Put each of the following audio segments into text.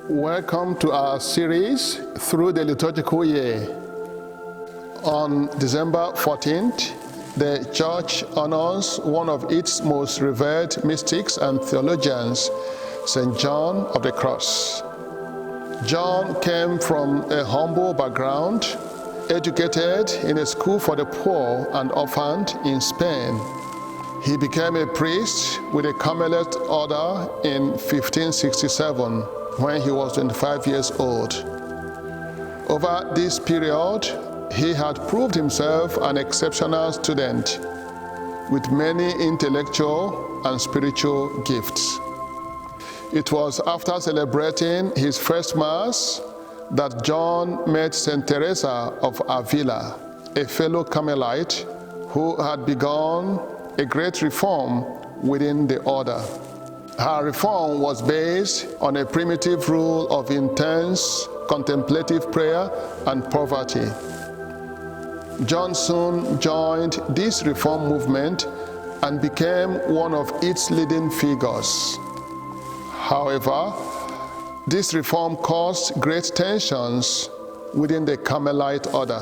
Welcome to our series, Through the Liturgical Year. On December 14th, the Church honors one of its most revered mystics and theologians, St. John of the Cross. John came from a humble background, educated in a school for the poor and orphaned in Spain. He became a priest with a Carmelite order in 1567 when he was 25 years old. Over this period, he had proved himself an exceptional student with many intellectual and spiritual gifts. It was after celebrating his first Mass that John met St. Teresa of Avila, a fellow Carmelite who had begun a great reform within the order. Her reform was based on a primitive rule of intense contemplative prayer and poverty. John soon joined this reform movement and became one of its leading figures. However, this reform caused great tensions within the Carmelite order.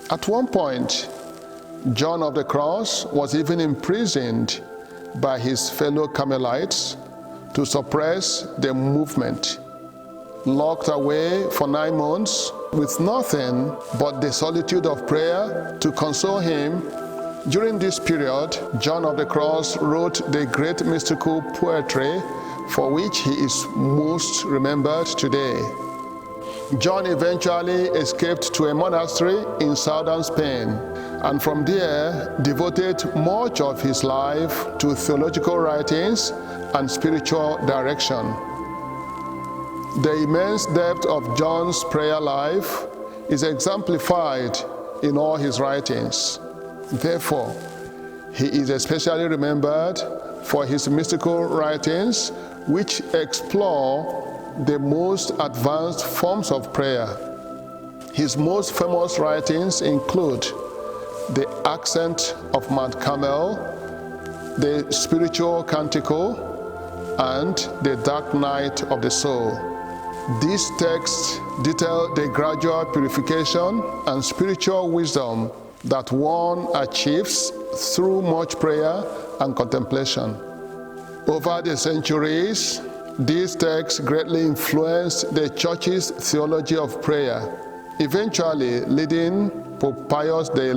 At one point, John of the Cross was even imprisoned by his fellow Carmelites to suppress the movement. Locked away for 9 months with nothing but the solitude of prayer to console him, during this period, John of the Cross wrote the great mystical poetry for which he is most remembered today. John eventually escaped to a monastery in southern Spain, and from there devoted much of his life to theological writings and spiritual direction. The immense depth of John's prayer life is exemplified in all his writings. Therefore, he is especially remembered for his mystical writings, which explore the most advanced forms of prayer. His most famous writings include the Ascent of Mount Carmel, the Spiritual Canticle, and the Dark Night of the Soul. These texts detail the gradual purification and spiritual wisdom that one achieves through much prayer and contemplation. Over the centuries, these texts greatly influenced the Church's theology of prayer, eventually leading Pope Pius XI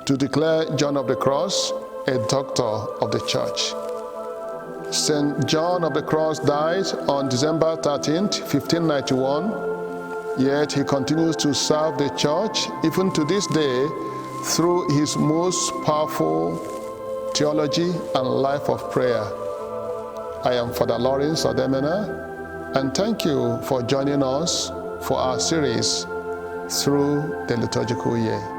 to declare John of the Cross a doctor of the Church. St. John of the Cross died on December 13th, 1591, yet he continues to serve the Church even to this day through his most powerful theology and life of prayer. I am Father Odoemena, and thank you for joining us for our series, Through the Liturgical Year.